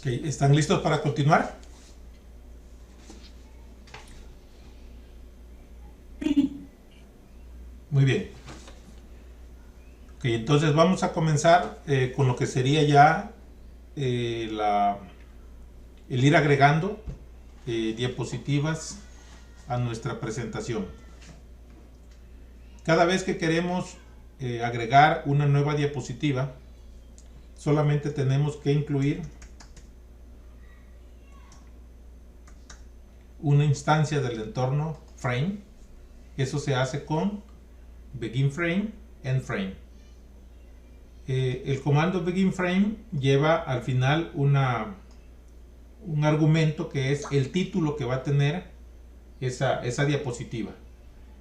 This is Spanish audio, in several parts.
Ok, ¿están listos para continuar? Muy bien. Ok, entonces vamos a comenzar con lo que sería ya el ir agregando diapositivas a nuestra presentación. Cada vez que queremos agregar una nueva diapositiva, solamente tenemos que incluir una instancia del entorno frame. Eso se hace con begin frame, end frame. El comando begin frame lleva al final un argumento que es el título que va a tener esa diapositiva.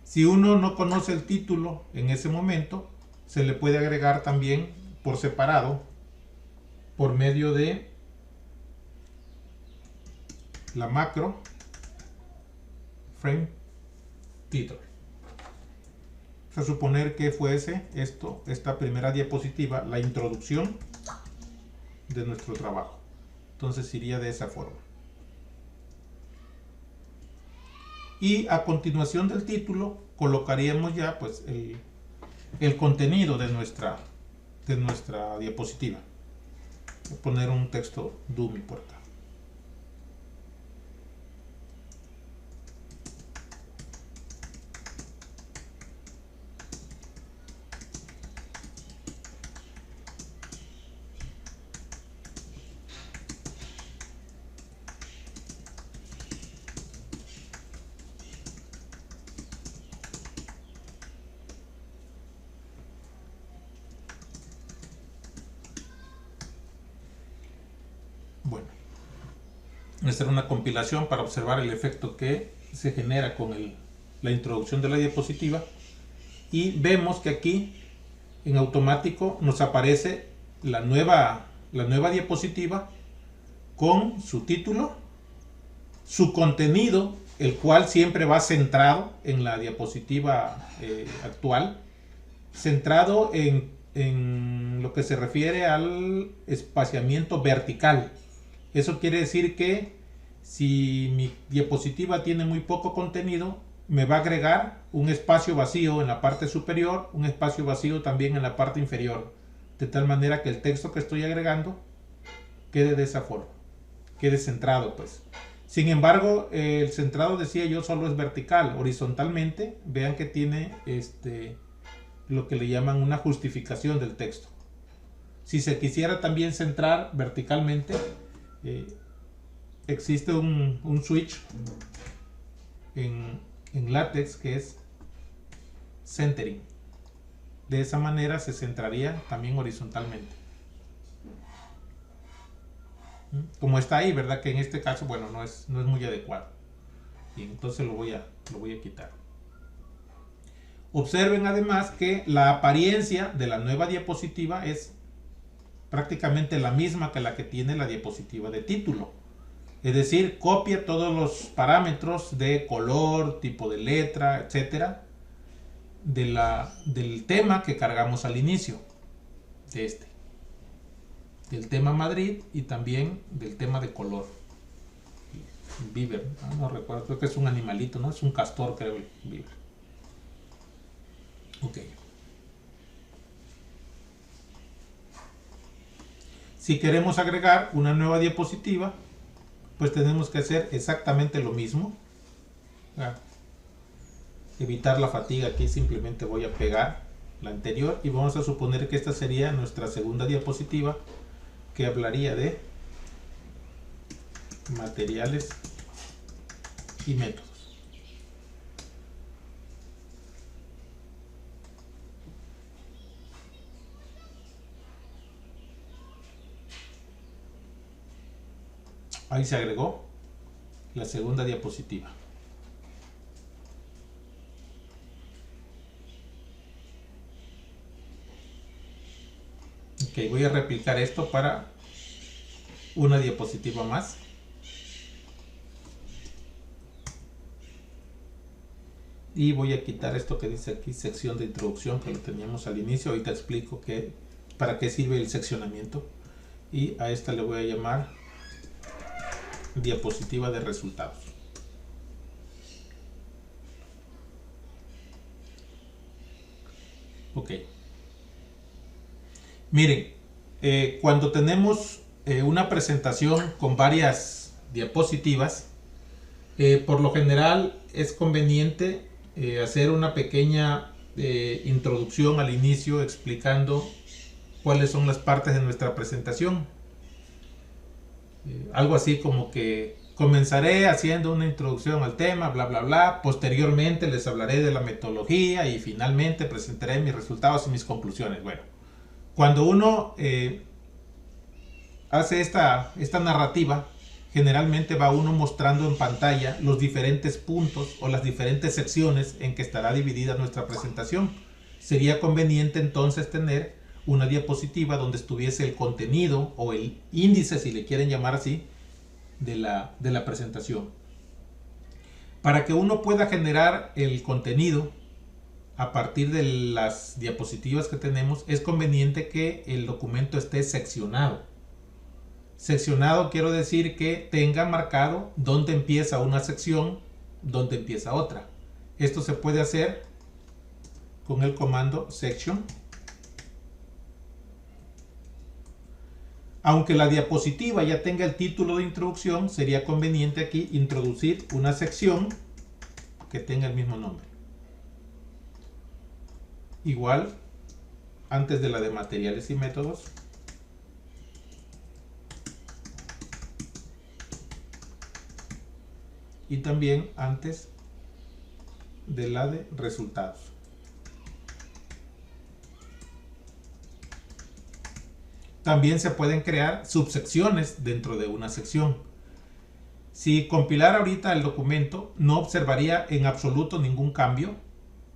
Si uno no conoce el título en ese momento, se le puede agregar también por separado por medio de la macro frame title. Vamos a suponer que fuese esta primera diapositiva, la introducción de nuestro trabajo. Entonces iría de esa forma. Y a continuación del título colocaríamos ya pues el contenido de nuestra diapositiva. Voy a poner un texto dummy por acá. Bueno, esta era una compilación para observar el efecto que se genera con la introducción de la diapositiva, y vemos que aquí en automático nos aparece la nueva diapositiva con su título, su contenido, el cual siempre va centrado en la diapositiva actual, centrado en lo que se refiere al espaciamiento vertical. Eso quiere decir que si mi diapositiva tiene muy poco contenido, me va a agregar un espacio vacío en la parte superior, un espacio vacío también en la parte inferior, de tal manera que el texto que estoy agregando quede de esa forma, quede centrado pues. Sin embargo, el centrado, decía yo, solo es vertical. Horizontalmente, vean que tiene lo que le llaman una justificación del texto. Si se quisiera también centrar verticalmente, existe un switch en LaTeX que es centering. De esa manera se centraría también horizontalmente. Como está ahí, ¿verdad? Que en este caso, bueno, no es muy adecuado. Y entonces lo voy a quitar. Observen además que la apariencia de la nueva diapositiva es prácticamente la misma que la que tiene la diapositiva de título. Es decir, copia todos los parámetros de color, tipo de letra, etcétera, del tema que cargamos al inicio de del tema Madrid, y también del tema de color. Beaver, no recuerdo, creo que es un animalito, ¿no? Es un castor, creo, el Beaver. Ok. Si queremos agregar una nueva diapositiva, pues tenemos que hacer exactamente lo mismo. Evitar la fatiga, aquí simplemente voy a pegar la anterior y vamos a suponer que esta sería nuestra segunda diapositiva, que hablaría de materiales y métodos. Ahí se agregó la segunda diapositiva. Ok, voy a replicar esto para una diapositiva más. Y voy a quitar esto que dice aquí, sección de introducción, que lo teníamos al inicio. Ahorita explico para qué sirve el seccionamiento. Y a esta le voy a llamar diapositiva de resultados. Ok. Miren, cuando tenemos una presentación con varias diapositivas, por lo general es conveniente hacer una pequeña introducción al inicio explicando cuáles son las partes de nuestra presentación. Algo así como que comenzaré haciendo una introducción al tema, bla bla bla, posteriormente les hablaré de la metodología y finalmente presentaré mis resultados y mis conclusiones. Bueno, cuando uno hace esta narrativa, generalmente va uno mostrando en pantalla los diferentes puntos o las diferentes secciones en que estará dividida nuestra presentación. Sería conveniente entonces tener una diapositiva donde estuviese el contenido o el índice, si le quieren llamar así, de la presentación. Para que uno pueda generar el contenido a partir de las diapositivas que tenemos, es conveniente que el documento esté seccionado. Seccionado quiero decir que tenga marcado dónde empieza una sección, dónde empieza otra. Esto se puede hacer con el comando section. Aunque la diapositiva ya tenga el título de introducción, sería conveniente aquí introducir una sección que tenga el mismo nombre. Igual, antes de la de materiales y métodos, y también antes de la de resultados. También se pueden crear subsecciones dentro de una sección. Si compilara ahorita el documento, no observaría en absoluto ningún cambio,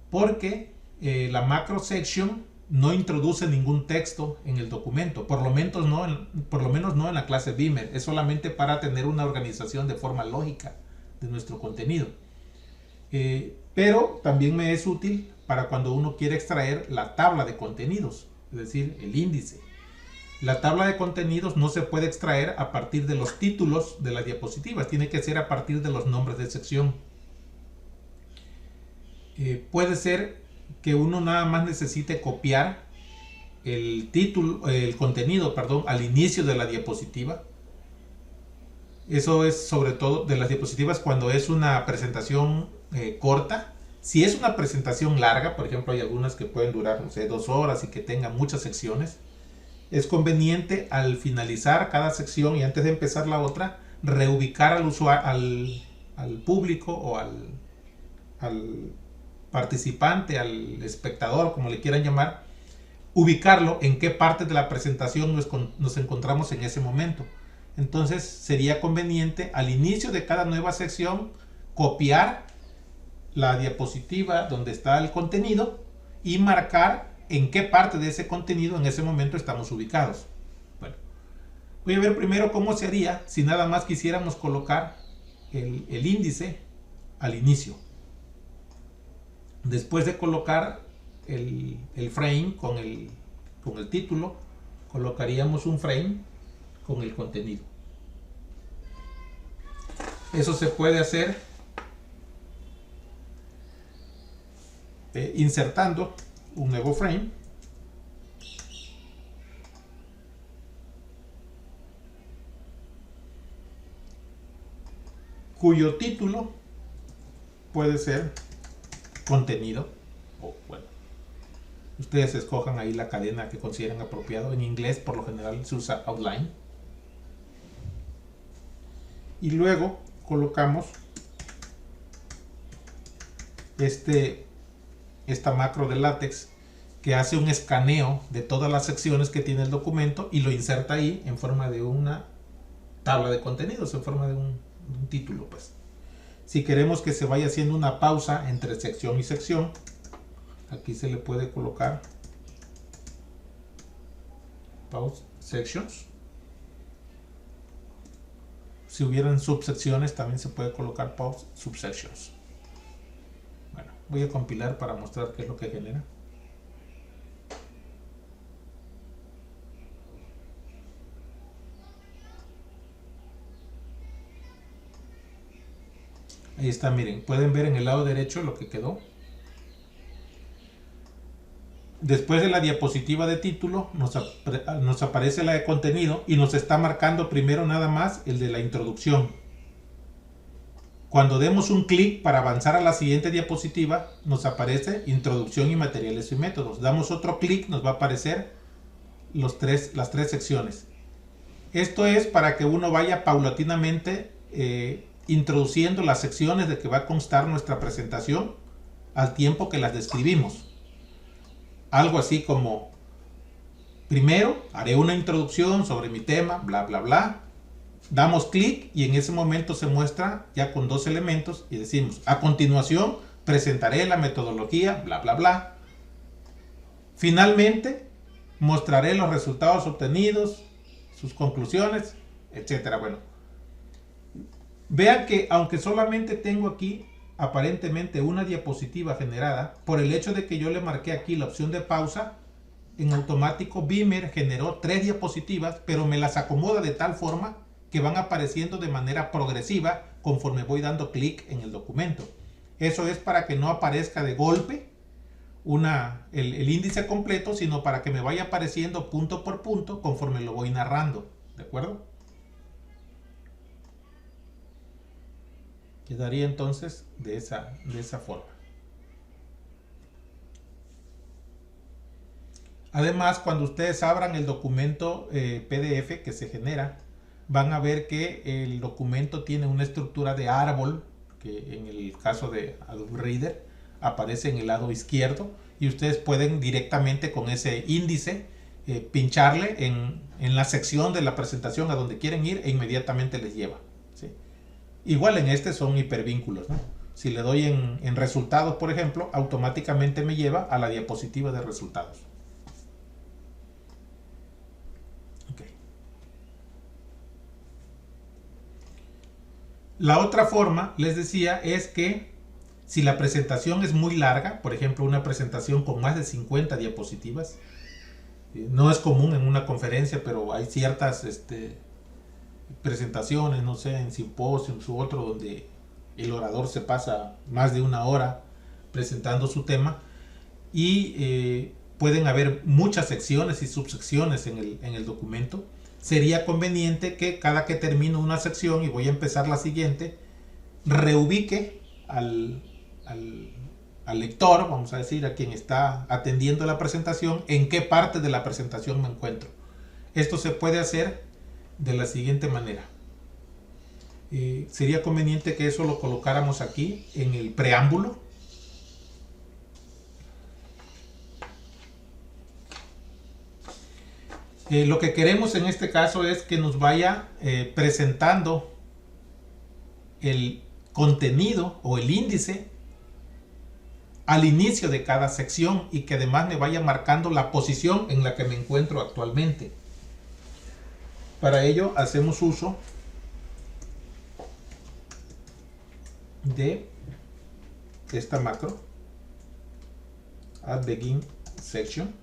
porque la macro section no introduce ningún texto en el documento, por lo menos no en la clase Beamer. Es solamente para tener una organización de forma lógica de nuestro contenido. Pero también me es útil para cuando uno quiere extraer la tabla de contenidos, es decir, el índice. La tabla de contenidos no se puede extraer a partir de los títulos de las diapositivas, tiene que ser a partir de los nombres de sección. Puede ser que uno nada más necesite copiar el contenido, al inicio de la diapositiva. Eso es sobre todo de las diapositivas cuando es una presentación corta. Si es una presentación larga, por ejemplo, hay algunas que pueden durar, no sé, 2 horas y que tengan muchas secciones, es conveniente al finalizar cada sección y antes de empezar la otra, reubicar al usuario, al público o al participante, al espectador, como le quieran llamar, ubicarlo en qué parte de la presentación nos encontramos en ese momento. Entonces sería conveniente al inicio de cada nueva sección copiar la diapositiva donde está el contenido y marcar en qué parte de ese contenido en ese momento estamos ubicados. Bueno, voy a ver primero cómo se haría si nada más quisiéramos colocar el índice al inicio. Después de colocar el frame con el título, colocaríamos un frame con el contenido. Eso se puede hacer insertando un nuevo frame cuyo título puede ser contenido o bueno, ustedes escojan ahí la cadena que consideren apropiado. En inglés por lo general se usa outline y luego colocamos esta macro de LaTeX que hace un escaneo de todas las secciones que tiene el documento y lo inserta ahí en forma de una tabla de contenidos, en forma de un título. Pues si queremos que se vaya haciendo una pausa entre sección y sección, aquí se le puede colocar pause sections. Si hubieran subsecciones también se puede colocar pause subsections. Bueno, voy a compilar para mostrar qué es lo que genera. Ahí está, miren, pueden ver en el lado derecho lo que quedó. Después de la diapositiva de título nos aparece la de contenido y nos está marcando primero nada más el de la introducción. Cuando demos un clic para avanzar a la siguiente diapositiva, nos aparece introducción y materiales y métodos. Damos otro clic, nos va a aparecer las tres secciones. Esto es para que uno vaya paulatinamente introduciendo las secciones de que va a constar nuestra presentación al tiempo que las describimos. Algo así como, primero haré una introducción sobre mi tema, bla bla bla. Damos clic y en ese momento se muestra ya con dos elementos y decimos, a continuación presentaré la metodología, bla bla bla. Finalmente mostraré los resultados obtenidos, sus conclusiones, etcétera. Bueno, vean que aunque solamente tengo aquí aparentemente una diapositiva generada, por el hecho de que yo le marqué aquí la opción de pausa, en automático Beamer generó 3 diapositivas, pero me las acomoda de tal forma que van apareciendo de manera progresiva conforme voy dando clic en el documento. Eso es para que no aparezca de golpe el índice completo, sino para que me vaya apareciendo punto por punto conforme lo voy narrando. ¿De acuerdo? Quedaría entonces de esa forma. Además, cuando ustedes abran el documento PDF que se genera, van a ver que el documento tiene una estructura de árbol, que en el caso de Adobe Reader aparece en el lado izquierdo, y ustedes pueden directamente con ese índice pincharle en la sección de la presentación a donde quieren ir e inmediatamente les lleva, ¿sí? Igual en este son hipervínculos, ¿no? Si le doy en resultados, por ejemplo, automáticamente me lleva a la diapositiva de resultados. La otra forma, les decía, es que si la presentación es muy larga, por ejemplo, una presentación con más de 50 diapositivas, no es común en una conferencia, pero hay ciertas presentaciones, no sé, en simposios u otro, donde el orador se pasa más de una hora presentando su tema y pueden haber muchas secciones y subsecciones en el documento. Sería conveniente que cada que termino una sección y voy a empezar la siguiente, reubique al lector, vamos a decir, a quien está atendiendo la presentación, en qué parte de la presentación me encuentro. Esto se puede hacer de la siguiente manera. Sería conveniente que eso lo colocáramos aquí en el preámbulo. Lo que queremos en este caso es que nos vaya presentando el contenido o el índice al inicio de cada sección y que además me vaya marcando la posición en la que me encuentro actualmente. Para ello hacemos uso de esta macro, Add Begin Section.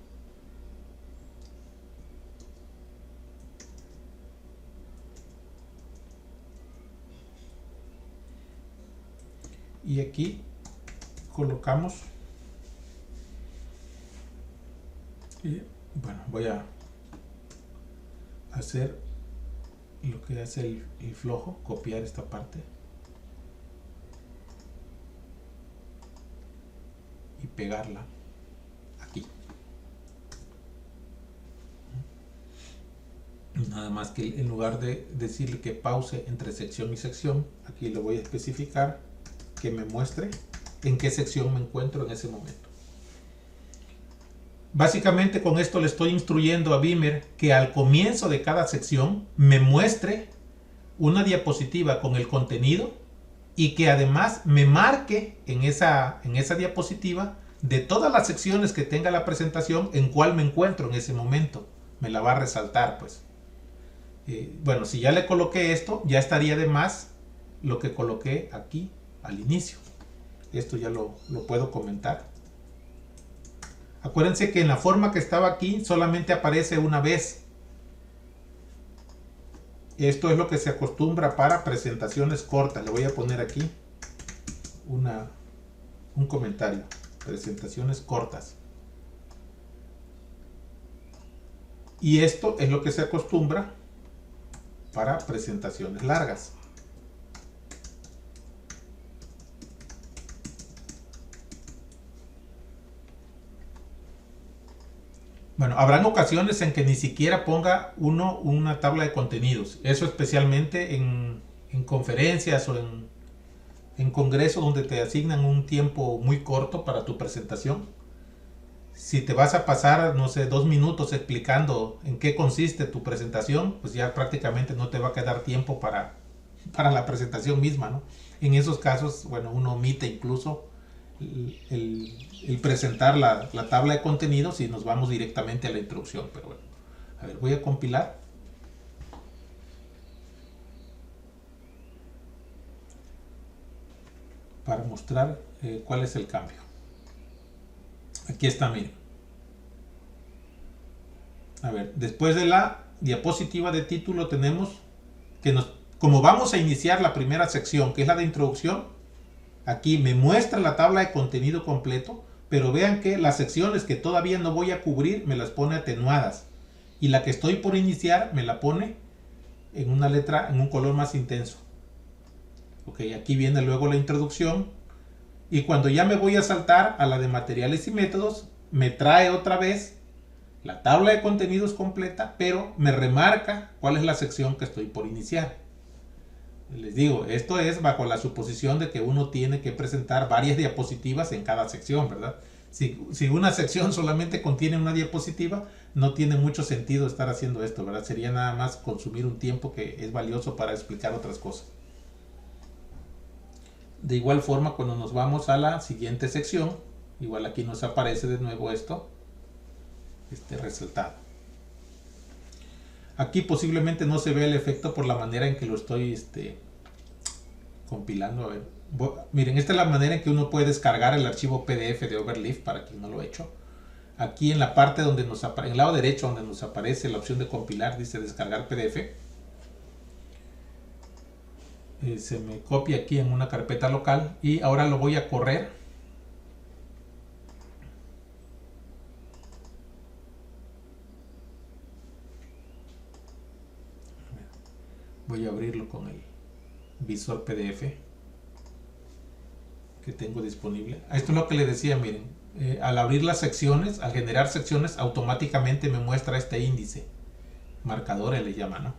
Y aquí colocamos, y bueno, voy a hacer lo que hace el flojo, copiar esta parte y pegarla aquí. Nada más que en lugar de decirle que pause entre sección y sección, aquí le voy a especificar que me muestre en qué sección me encuentro en ese momento. Básicamente con esto le estoy instruyendo a Beamer que al comienzo de cada sección me muestre una diapositiva con el contenido y que además me marque en esa diapositiva de todas las secciones que tenga la presentación en cuál me encuentro en ese momento. Me la va a resaltar, pues. Bueno, si ya le coloqué esto, ya estaría de más lo que coloqué aquí al inicio. Esto ya lo puedo comentar. Acuérdense que en la forma que estaba aquí solamente aparece una vez. Esto es lo que se acostumbra para presentaciones cortas. Le voy a poner aquí un comentario. Presentaciones cortas. Y esto es lo que se acostumbra para presentaciones largas. Bueno, habrán ocasiones en que ni siquiera ponga uno una tabla de contenidos. Eso especialmente en conferencias o en congresos donde te asignan un tiempo muy corto para tu presentación. Si te vas a pasar, no sé, 2 minutos explicando en qué consiste tu presentación, pues ya prácticamente no te va a quedar tiempo para la presentación misma, ¿no? En esos casos, bueno, uno omite incluso el presentar la tabla de contenidos y nos vamos directamente a la introducción. Pero bueno, a ver, voy a compilar. Para mostrar cuál es el cambio. Aquí está, miren. A ver, después de la diapositiva de título tenemos que como vamos a iniciar la primera sección, que es la de introducción, aquí me muestra la tabla de contenido completo, pero vean que las secciones que todavía no voy a cubrir me las pone atenuadas. Y la que estoy por iniciar me la pone en una letra, en un color más intenso. Ok, aquí viene luego la introducción. Y cuando ya me voy a saltar a la de materiales y métodos, me trae otra vez la tabla de contenidos completa, pero me remarca cuál es la sección que estoy por iniciar. Les digo, esto es bajo la suposición de que uno tiene que presentar varias diapositivas en cada sección, ¿verdad? Si una sección solamente contiene una diapositiva, no tiene mucho sentido estar haciendo esto, ¿verdad? Sería nada más consumir un tiempo que es valioso para explicar otras cosas. De igual forma, cuando nos vamos a la siguiente sección, igual aquí nos aparece de nuevo esto, resaltado. Aquí posiblemente no se ve el efecto por la manera en que lo estoy compilando. A ver, miren, esta es la manera en que uno puede descargar el archivo PDF de Overleaf, para quien no lo ha hecho. Aquí en la parte donde en el lado derecho donde nos aparece la opción de compilar, dice descargar PDF. Se me copia aquí en una carpeta local y ahora lo voy a correr. Voy a abrirlo con el visor PDF que tengo disponible. Esto es lo que les decía, miren, al abrir las secciones, al generar secciones, automáticamente me muestra este índice, marcadores le llaman, ¿no?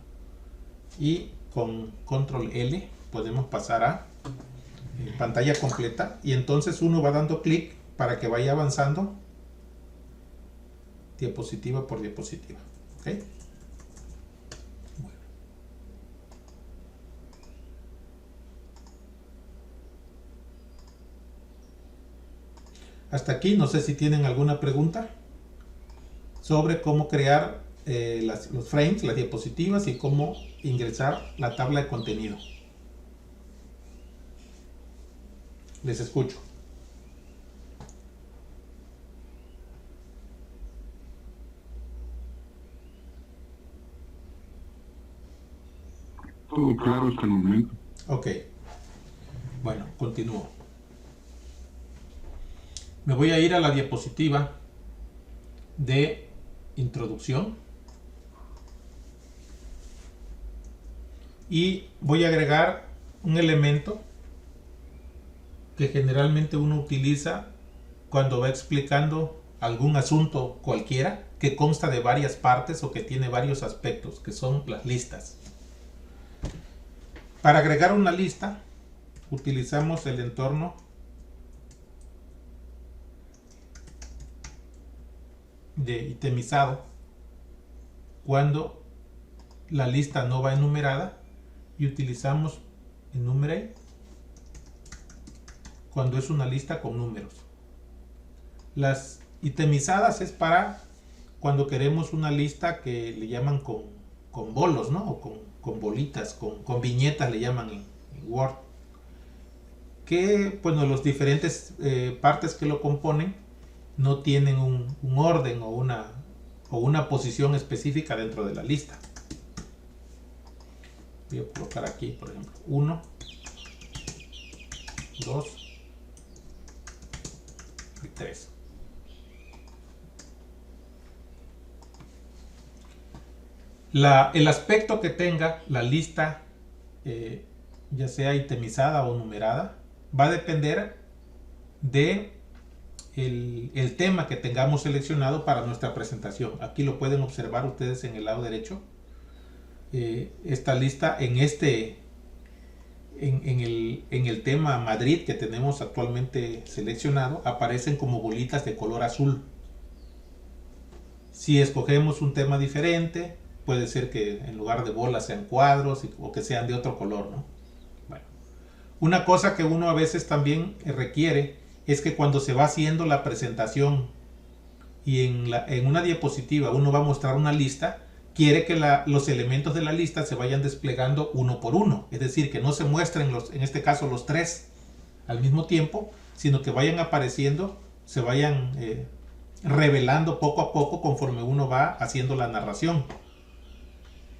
Y con control L podemos pasar a pantalla completa y entonces uno va dando clic para que vaya avanzando diapositiva por diapositiva. ¿Okay? Bueno. Hasta aquí, no sé si tienen alguna pregunta sobre cómo crear los frames, las diapositivas y cómo ingresar la tabla de contenido. Les escucho. Todo claro hasta el momento. Ok. Bueno, continúo. Me voy a ir a la diapositiva de introducción. Y voy a agregar un elemento que generalmente uno utiliza cuando va explicando algún asunto cualquiera que consta de varias partes o que tiene varios aspectos, que son las listas. Para agregar una lista utilizamos el entorno de itemizado cuando la lista no va enumerada y utilizamos enumerate cuando es una lista con números. Las itemizadas es para cuando queremos una lista que le llaman con bolos, ¿no? O con bolitas, con viñetas le llaman en Word. Que, bueno, los diferentes partes que lo componen no tienen un orden o una posición específica dentro de la lista. Voy a colocar aquí, por ejemplo, 1, 2, 3. El aspecto que tenga la lista, ya sea itemizada o numerada, va a depender de el tema que tengamos seleccionado para nuestra presentación. Aquí lo pueden observar ustedes en el lado derecho. Esta lista en el tema Madrid que tenemos actualmente seleccionado, aparecen como bolitas de color azul. Si escogemos un tema diferente, puede ser que en lugar de bolas sean cuadros o que sean de otro color, ¿no? Bueno, una cosa que uno a veces también requiere es que cuando se va haciendo la presentación y en una diapositiva uno va a mostrar una lista, quiere que los elementos de la lista se vayan desplegando uno por uno. Es decir, que no se muestren, en este caso, los 3 al mismo tiempo, sino que vayan apareciendo, se vayan revelando poco a poco conforme uno va haciendo la narración.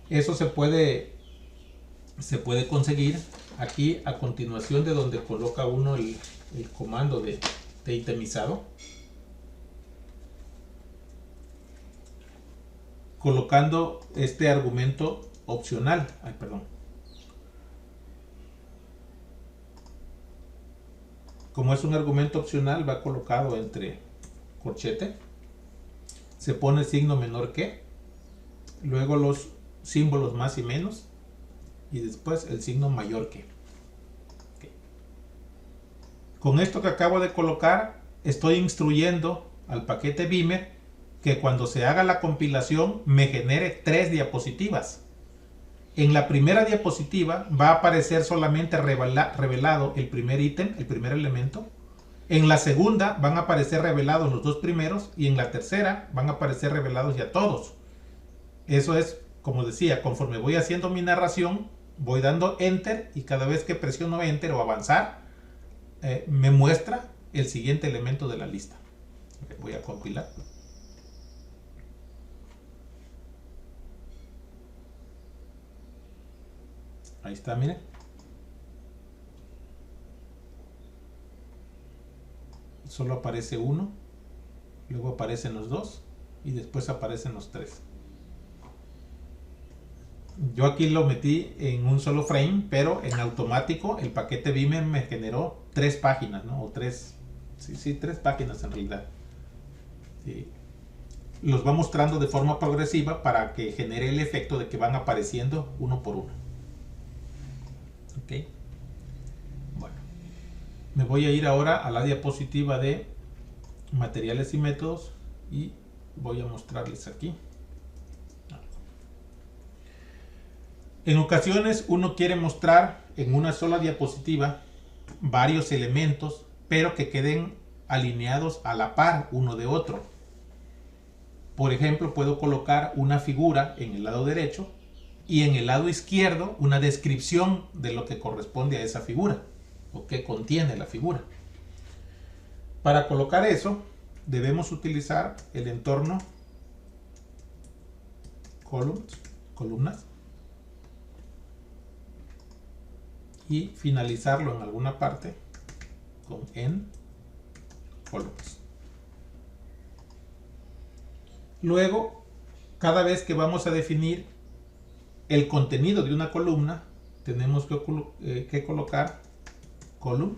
Eso se puede conseguir aquí a continuación de donde coloca uno el comando de itemizado, colocando este argumento opcional. Como es un argumento opcional, va colocado entre corchete, se pone el signo menor que, luego los símbolos más y menos, y después el signo mayor que. Okay. Con esto que acabo de colocar, estoy instruyendo al paquete Beamer que cuando se haga la compilación me genere 3 diapositivas. En la primera diapositiva va a aparecer solamente revelado el primer ítem, el primer elemento. En la segunda van a aparecer revelados los 2 primeros, y en la tercera van a aparecer revelados ya todos. Eso es, como decía, conforme voy haciendo mi narración, voy dando Enter, y cada vez que presiono Enter o avanzar, me muestra el siguiente elemento de la lista. Voy a compilar. Ahí está, miren. Solo aparece uno, luego aparecen los 2 y después aparecen los 3. Yo aquí lo metí en un solo frame, pero en automático el paquete Beamer me generó 3 páginas, ¿no? O 3, sí, 3 páginas en realidad. Sí. Los va mostrando de forma progresiva para que genere el efecto de que van apareciendo uno por uno. Ok. Bueno, me voy a ir ahora a la diapositiva de materiales y métodos y voy a mostrarles aquí. En ocasiones uno quiere mostrar en una sola diapositiva varios elementos, pero que queden alineados a la par uno de otro. Por ejemplo, puedo colocar una figura en el lado derecho y en el lado izquierdo una descripción de lo que corresponde a esa figura o que contiene la figura. Para colocar eso debemos utilizar el entorno columnas, y finalizarlo en alguna parte con en columns. Luego, cada vez que vamos a definir el contenido de una columna, tenemos que colocar column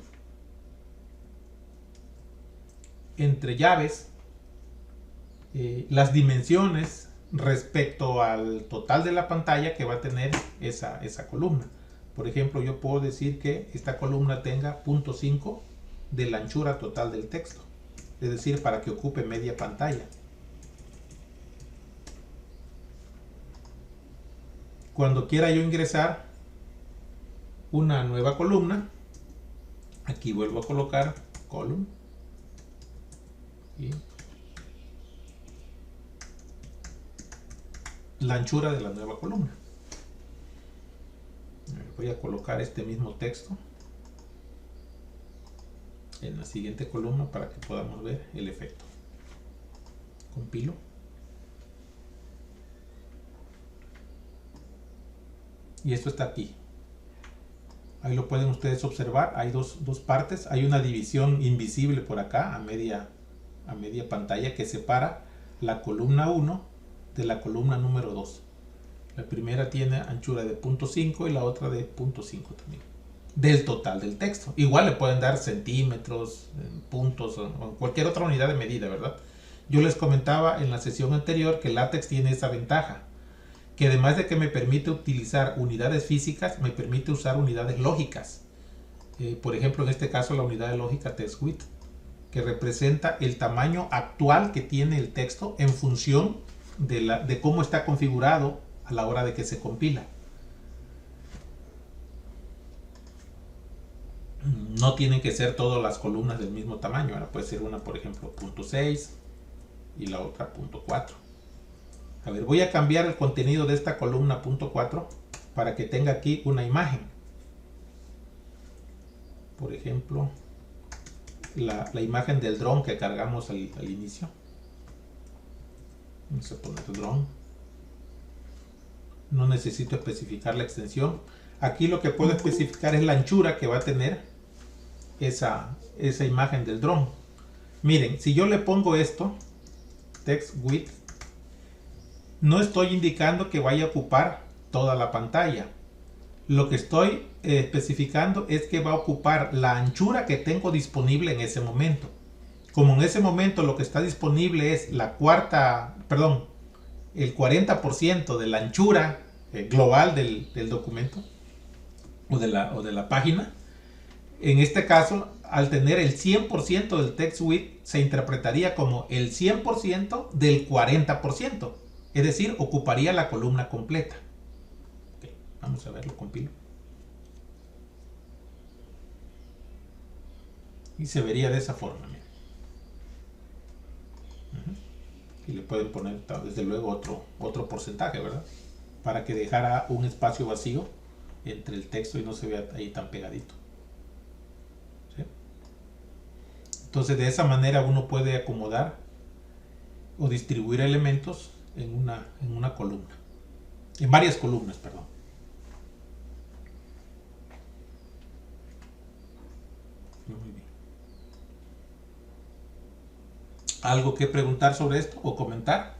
entre llaves las dimensiones respecto al total de la pantalla que va a tener esa columna. Por ejemplo, yo puedo decir que esta columna tenga 0.5 de la anchura total del texto, es decir, para que ocupe media pantalla. Cuando quiera yo ingresar una nueva columna, aquí vuelvo a colocar column y la anchura de la nueva columna. Voy a colocar este mismo texto en la siguiente columna para que podamos ver el efecto. Compilo. Y esto está aquí. Ahí lo pueden ustedes observar. Hay dos partes. Hay una división invisible por acá a media a media pantalla que separa la columna 1 de la columna número 2. La primera tiene anchura de 0.5 y la otra de 0.5 también. Del total del texto. Igual le pueden dar centímetros, puntos o cualquier otra unidad de medida, ¿verdad? Yo les comentaba en la sesión anterior que LaTeX tiene esa ventaja, que además de que me permite utilizar unidades físicas, me permite usar unidades lógicas. Por ejemplo, en este caso la unidad de lógica TextWidth, que representa el tamaño actual que tiene el texto en función de cómo está configurado a la hora de que se compila. No tienen que ser todas las columnas del mismo tamaño. Ahora puede ser una, por ejemplo, 0.6 y la otra 0.4. A ver, voy a cambiar el contenido de esta columna 0.4 para que tenga aquí una imagen. Por ejemplo, la imagen del dron que cargamos al inicio. Vamos a poner dron. No necesito especificar la extensión. Aquí lo que puedo especificar es la anchura que va a tener esa imagen del dron. Miren, si yo le pongo esto, TextWidth, no estoy indicando que vaya a ocupar toda la pantalla. Lo que estoy especificando es que va a ocupar la anchura que tengo disponible en ese momento. Como en ese momento lo que está disponible es el 40% de la anchura global del documento o de la página, en este caso, al tener el 100% del TextWidth, se interpretaría como el 100% del 40%. Es decir, ocuparía la columna completa. Okay, vamos a ver, lo compilo. Y se vería de esa forma. Miren. Y le pueden poner, desde luego, otro porcentaje, ¿verdad? Para que dejara un espacio vacío entre el texto y no se vea ahí tan pegadito. ¿Sí? Entonces, de esa manera uno puede acomodar o distribuir elementos en una columna, en varias columnas, perdón. Muy bien. ¿Algo que preguntar sobre esto o comentar?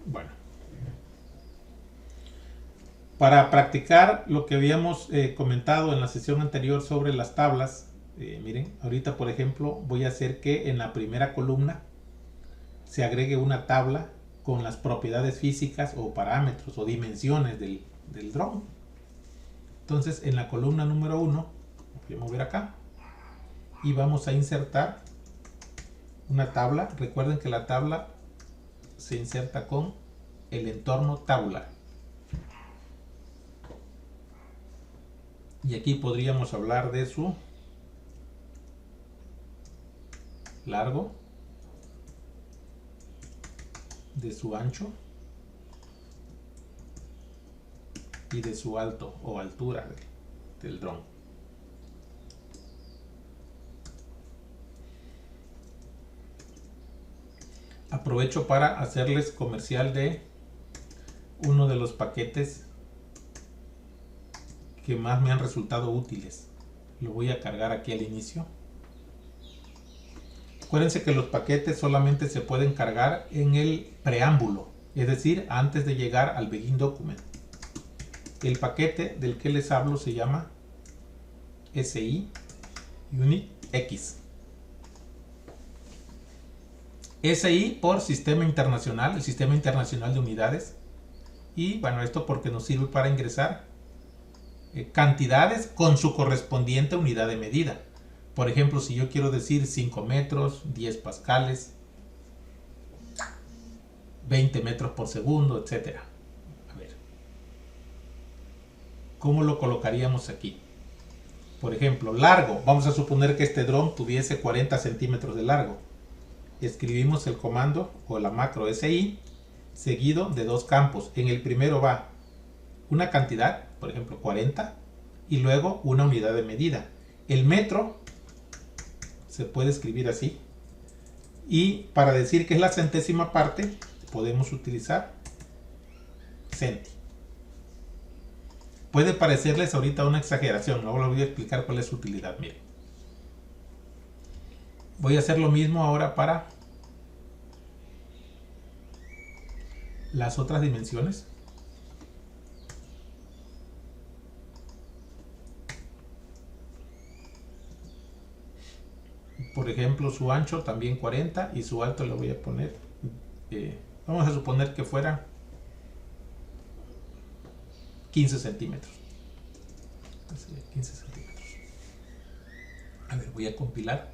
Bueno. Para practicar lo que habíamos comentado en la sesión anterior sobre las tablas, miren, ahorita por ejemplo voy a hacer que en la primera columna se agregue una tabla con las propiedades físicas o parámetros o dimensiones del dron. Entonces en la columna número 1 voy a mover acá y vamos a insertar una tabla. Recuerden que la tabla se inserta con el entorno tabular. Y aquí podríamos hablar de su largo, de su ancho y de su alto o altura del dron. Aprovecho para hacerles comercial de uno de los paquetes que más me han resultado útiles. Lo voy a cargar aquí al inicio. Acuérdense que los paquetes solamente se pueden cargar en el preámbulo, es decir, antes de llegar al Begin Document. El paquete del que les hablo se llama SI Unit X. SI por Sistema Internacional, el Sistema Internacional de Unidades. Y bueno, esto porque nos sirve para ingresar cantidades con su correspondiente unidad de medida. Por ejemplo, si yo quiero decir 5 metros, 10 pascales, 20 metros por segundo, etc. A ver, ¿cómo lo colocaríamos aquí? Por ejemplo, largo. Vamos a suponer que este dron tuviese 40 centímetros de largo. Escribimos el comando o la macro SI seguido de dos campos. En el primero va una cantidad, por ejemplo 40, y luego una unidad de medida. El metro se puede escribir así, y para decir que es la centésima parte podemos utilizar centi. Puede parecerles ahorita una exageración, luego les voy a explicar cuál es su utilidad. Miren, voy a hacer lo mismo ahora para las otras dimensiones. Por ejemplo, su ancho también 40 y su alto le voy a poner, vamos a suponer que fuera 15 centímetros. 15 centímetros. A ver, voy a compilar.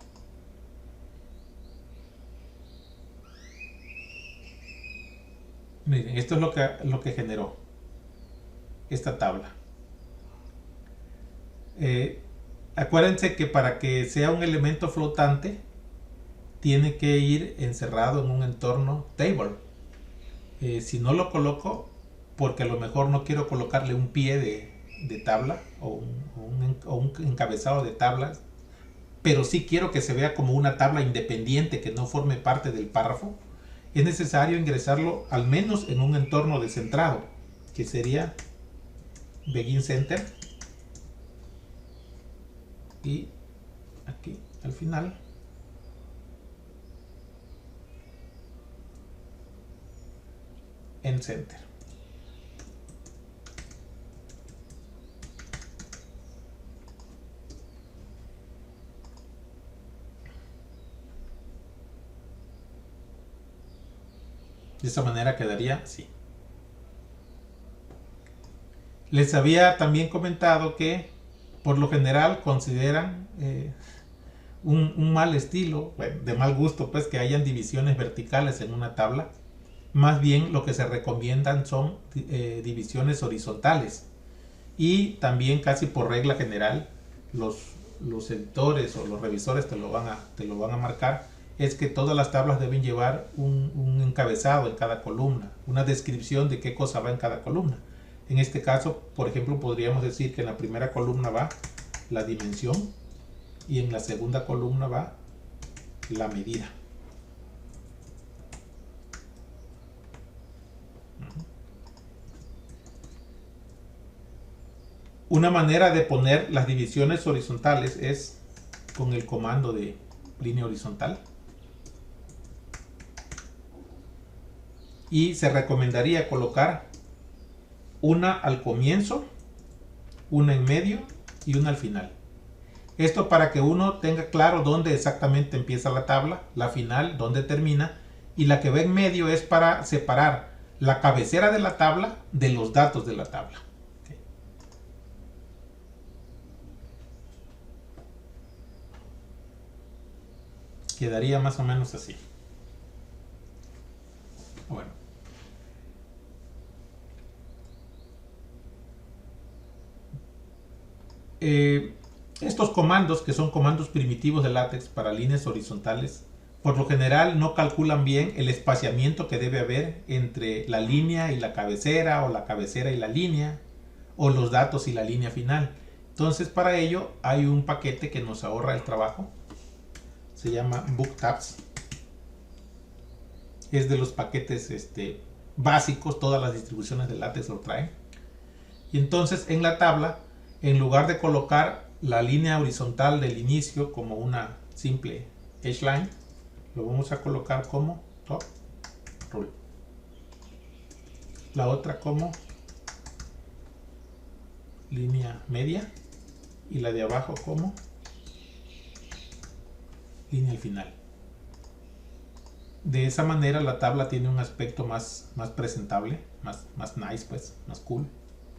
Miren, esto es lo que generó esta tabla. Acuérdense que para que sea un elemento flotante tiene que ir encerrado en un entorno table. Si no lo coloco, porque a lo mejor no quiero colocarle un pie de tabla o un encabezado de tablas, pero sí quiero que se vea como una tabla independiente que no forme parte del párrafo, es necesario ingresarlo al menos en un entorno descentrado, que sería Begin Center, y aquí al final en Center. De esa manera quedaría así. Les había también comentado que por lo general consideran un mal estilo, bueno, de mal gusto, pues que hayan divisiones verticales en una tabla. Más bien lo que se recomiendan son divisiones horizontales. Y también casi por regla general los editores o los revisores te lo van a marcar, es que todas las tablas deben llevar un encabezado en cada columna, una descripción de qué cosa va en cada columna. En este caso, por ejemplo, podríamos decir que en la primera columna va la dimensión y en la segunda columna va la medida. Una manera de poner las divisiones horizontales es con el comando de línea horizontal. Y se recomendaría colocar una al comienzo, una en medio y una al final. Esto para que uno tenga claro dónde exactamente empieza la tabla, la final, dónde termina, y la que va en medio es para separar la cabecera de la tabla de los datos de la tabla. Okay. Quedaría más o menos así. Bueno. Estos comandos, que son comandos primitivos de LaTeX para líneas horizontales, por lo general no calculan bien el espaciamiento que debe haber entre la línea y la cabecera, o la cabecera y la línea, o los datos y la línea final. Entonces, para ello hay un paquete que nos ahorra el trabajo. Se llama BookTabs. Es de los paquetes básicos, todas las distribuciones de LaTeX lo traen. Y entonces en la tabla, en lugar de colocar la línea horizontal del inicio como una simple H-line, lo vamos a colocar como top rule. La otra como línea media y la de abajo como línea al final. De esa manera la tabla tiene un aspecto más presentable, más nice, pues, más cool.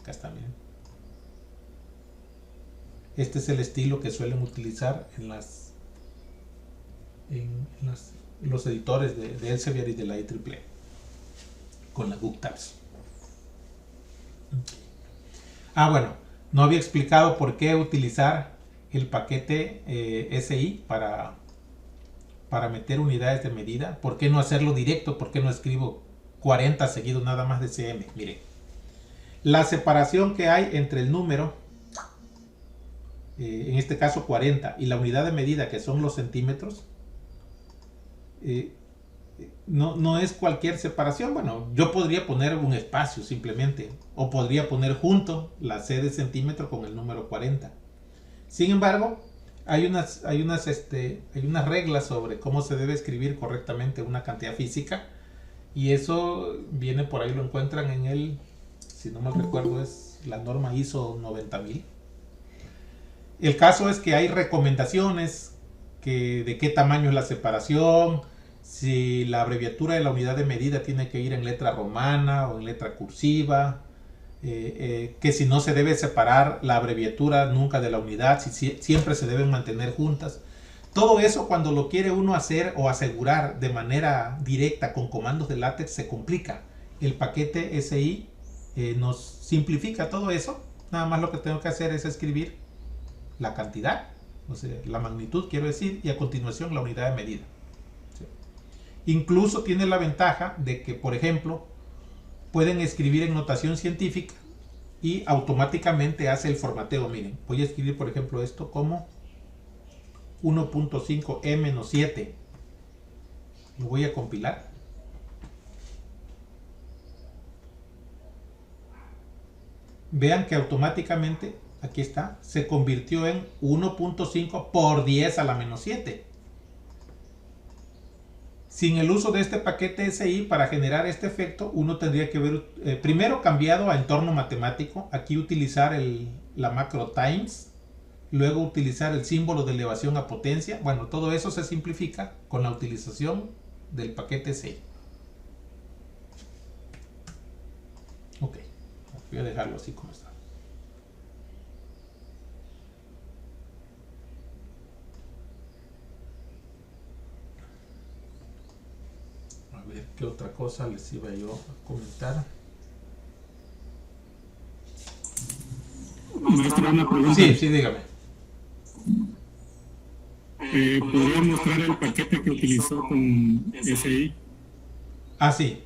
Acá está, miren. Este es el estilo que suelen utilizar en los editores de Elsevier y de la IEEE con la BookTabs. Bueno, no había explicado por qué utilizar el paquete SI para meter unidades de medida. ¿Por qué no hacerlo directo? ¿Por qué no escribo 40 seguido nada más de cm? Miren, la separación que hay entre el número, en este caso 40, y la unidad de medida, que son los centímetros, no es cualquier separación. Bueno, yo podría poner un espacio simplemente, o podría poner junto la C de centímetro con el número 40. Sin embargo, hay unas reglas sobre cómo se debe escribir correctamente una cantidad física, y eso viene por ahí, lo encuentran en si no mal recuerdo, es la norma ISO 90000. El caso es que hay recomendaciones de qué tamaño es la separación, si la abreviatura de la unidad de medida tiene que ir en letra romana o en letra cursiva, que si no se debe separar la abreviatura nunca de la unidad, si siempre se deben mantener juntas. Todo eso, cuando lo quiere uno hacer o asegurar de manera directa con comandos de LaTeX, se complica. El paquete SI nos simplifica todo eso. Nada más lo que tengo que hacer es escribir la cantidad, o sea, la magnitud quiero decir, y a continuación la unidad de medida. ¿Sí? Incluso tiene la ventaja de que, por ejemplo, pueden escribir en notación científica y automáticamente hace el formateo. Miren, voy a escribir por ejemplo esto como 1.5 E-7. Lo voy a compilar. Vean que automáticamente, aquí está, se convirtió en 1.5 por 10 a la menos 7. Sin el uso de este paquete SI, para generar este efecto, uno tendría que ver, primero cambiado a entorno matemático, aquí utilizar la macro times, luego utilizar el símbolo de elevación a potencia. Bueno, todo eso se simplifica con la utilización del paquete SI. Ok, voy a dejarlo así como está. A ver qué otra cosa les iba yo a comentar. Maestro, una pregunta. Sí, dígame. ¿Podría mostrar el paquete que utilizó con SI? Ah, sí,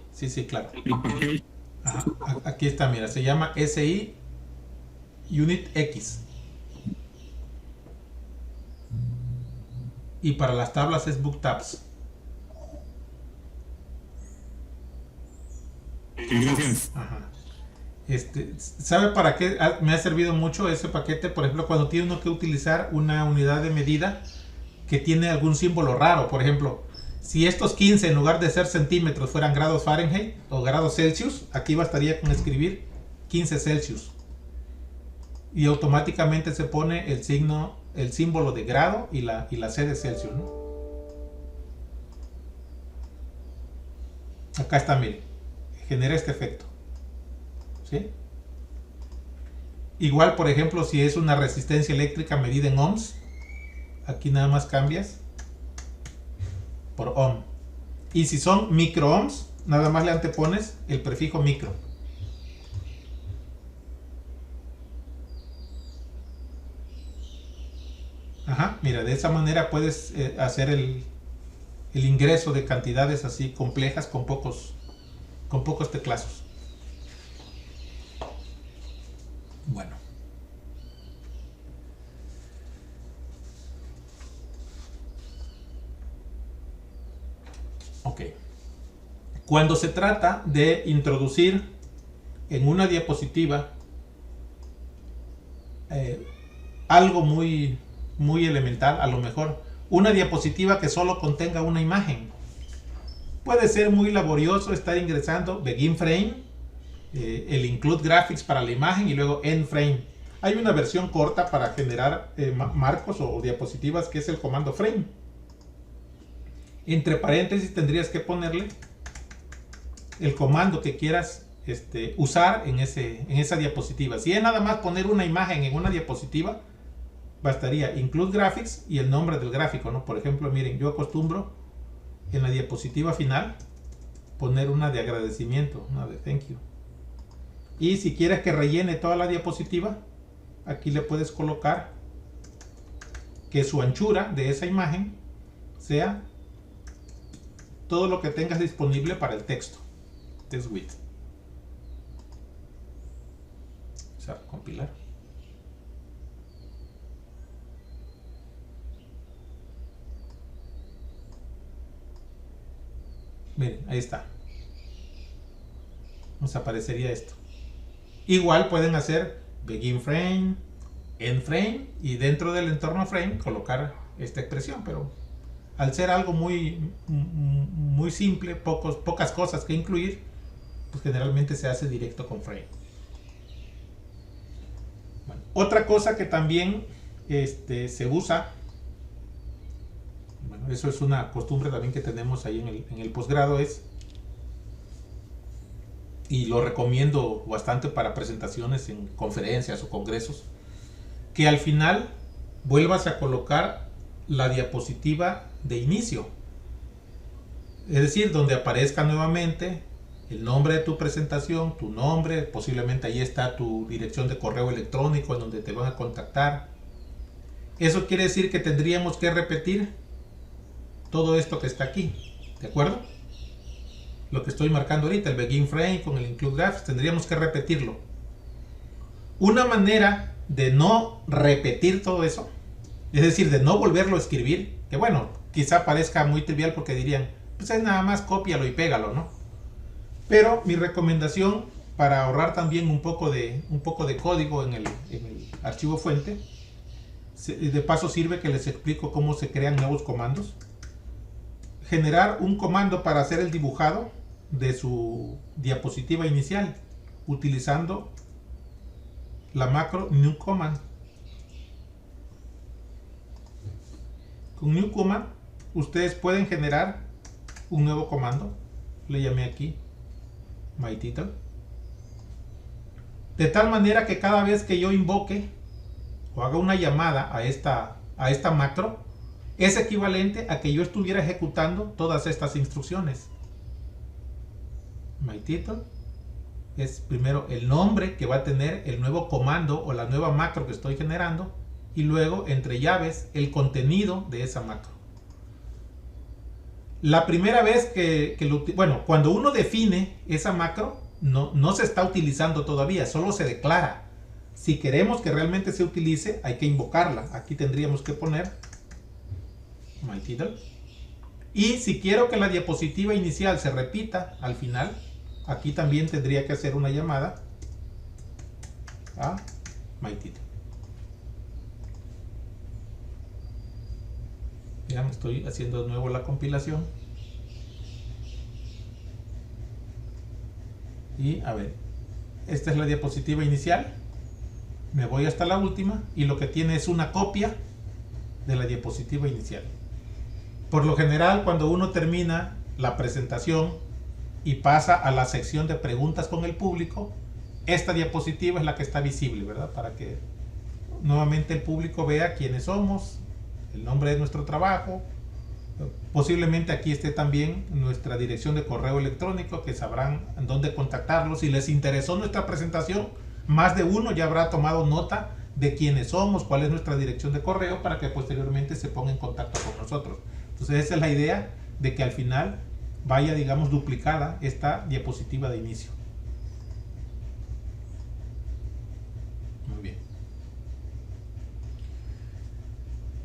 claro. El paquete. Ajá, aquí está, mira, se llama SI Unit X. Y para las tablas es BookTabs. Gracias. Ajá. ¿Sabe para qué me ha servido mucho ese paquete? Por ejemplo, cuando tiene uno que utilizar una unidad de medida que tiene algún símbolo raro. Por ejemplo, si estos 15 en lugar de ser centímetros fueran grados Fahrenheit o grados Celsius, aquí bastaría con escribir 15 Celsius. Y automáticamente se pone el símbolo de grado y la C de Celsius, ¿no? Acá está, mire, genera este efecto. ¿Sí? Igual, por ejemplo, si es una resistencia eléctrica medida en ohms, aquí nada más cambias por ohm. Y si son micro ohms, nada más le antepones el prefijo micro. Ajá, mira, de esa manera puedes hacer el ingreso de cantidades así complejas con pocos teclazos. Bueno. Ok. Cuando se trata de introducir en una diapositiva algo muy elemental, a lo mejor una diapositiva que solo contenga una imagen, puede ser muy laborioso estar ingresando begin frame, el include graphics para la imagen y luego end frame. Hay una versión corta para generar marcos o diapositivas, que es el comando frame. Entre paréntesis tendrías que ponerle el comando que quieras usar en esa diapositiva. Si es nada más poner una imagen en una diapositiva, bastaría include graphics y el nombre del gráfico, ¿no? Por ejemplo, miren, yo acostumbro en la diapositiva final poner una de agradecimiento, una de thank you. Y si quieres que rellene toda la diapositiva, aquí le puedes colocar que su anchura de esa imagen sea todo lo que tengas disponible para el texto. Text width. O sea, compilar. Miren, ahí está. Nos aparecería esto. Igual pueden hacer begin frame, end frame y dentro del entorno frame colocar esta expresión, pero al ser algo muy simple, pocas cosas que incluir, pues generalmente se hace directo con frame. Bueno, otra cosa que también se usa, bueno, eso es una costumbre también que tenemos ahí en el posgrado, y lo recomiendo bastante para presentaciones en conferencias o congresos, que al final vuelvas a colocar la diapositiva de inicio, es decir, donde aparezca nuevamente el nombre de tu presentación, tu nombre, posiblemente ahí está tu dirección de correo electrónico en donde te van a contactar. Eso quiere decir que tendríamos que repetir todo esto que está aquí, ¿de acuerdo? Lo que estoy marcando ahorita, el begin frame con el include graphs, tendríamos que repetirlo. Una manera de no repetir todo eso, es decir, de no volverlo a escribir, que bueno, quizá parezca muy trivial porque dirían, pues es nada más cópialo y pégalo, ¿no? Pero mi recomendación para ahorrar también un poco de código en el archivo fuente, de paso sirve que les explico cómo se crean nuevos comandos. Generar un comando para hacer el dibujado de su diapositiva inicial utilizando la macro new command. Con new command ustedes pueden generar un nuevo comando, le llamé aquí my title, de tal manera que cada vez que yo invoque o haga una llamada a esta macro, es equivalente a que yo estuviera ejecutando todas estas instrucciones. My title es primero el nombre que va a tener el nuevo comando o la nueva macro que estoy generando, y luego entre llaves el contenido de esa macro. La primera vez cuando uno define esa macro, no se está utilizando todavía, solo se declara. Si queremos que realmente se utilice, hay que invocarla. Aquí tendríamos que poner my title. Y si quiero que la diapositiva inicial se repita al final, aquí también tendría que hacer una llamada a my title. Ya estoy haciendo de nuevo la compilación. Y a ver, esta es la diapositiva inicial. Me voy hasta la última y lo que tiene es una copia de la diapositiva inicial. Por lo general, cuando uno termina la presentación y pasa a la sección de preguntas con el público, esta diapositiva es la que está visible, ¿verdad? Para que nuevamente el público vea quiénes somos, el nombre de nuestro trabajo. Posiblemente aquí esté también nuestra dirección de correo electrónico, que sabrán dónde contactarlos. Si les interesó nuestra presentación, más de uno ya habrá tomado nota de quiénes somos, cuál es nuestra dirección de correo, para que posteriormente se ponga en contacto con nosotros. Entonces esa es la idea, de que al final vaya, digamos, duplicada esta diapositiva de inicio. Muy bien.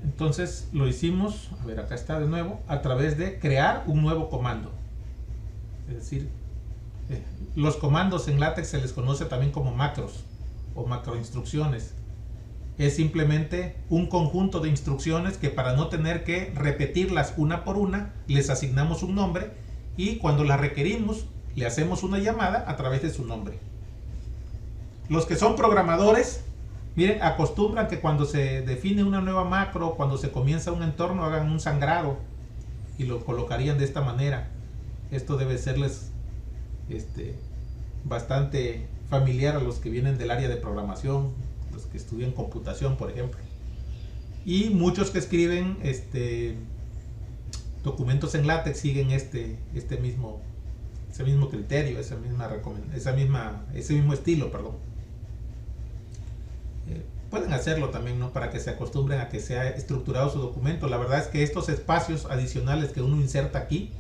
Entonces lo hicimos, a ver, acá está de nuevo, a través de crear un nuevo comando. Es decir, los comandos en LaTeX se les conoce también como macros o macroinstrucciones. Es simplemente un conjunto de instrucciones que, para no tener que repetirlas una por una, les asignamos un nombre y cuando las requerimos le hacemos una llamada a través de su nombre. Los que son programadores, miren, acostumbran que cuando se define una nueva macro, cuando se comienza un entorno, hagan un sangrado y lo colocarían de esta manera. Esto debe serles bastante familiar a los que vienen del área de programación, los que estudian computación, por ejemplo. Y muchos que escriben documentos en LaTeX siguen ese mismo criterio, ese mismo estilo, perdón. Pueden hacerlo también, ¿no? Para que se acostumbren a que sea estructurado su documento. La verdad es que estos espacios adicionales que uno inserta aquí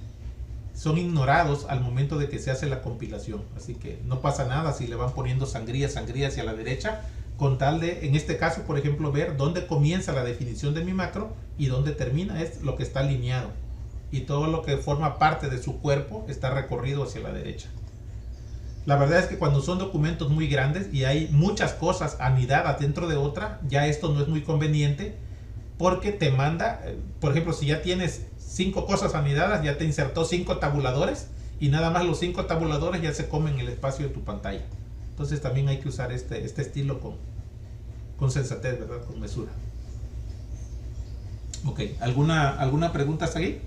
son ignorados al momento de que se hace la compilación. Así que no pasa nada si le van poniendo sangría hacia la derecha, con tal de, en este caso, por ejemplo, ver dónde comienza la definición de mi macro y dónde termina, es lo que está alineado. y todo lo que forma parte de su cuerpo está recorrido hacia la derecha. La verdad es que cuando son documentos muy grandes y hay muchas cosas anidadas dentro de otra, ya esto no es muy conveniente, porque te manda, por ejemplo, si ya tienes 5 cosas anidadas, ya te insertó 5 tabuladores y nada más los 5 tabuladores ya se comen el espacio de tu pantalla. Entonces también hay que usar este estilo con sensatez, ¿verdad? Con mesura. Ok, ¿alguna pregunta hasta aquí?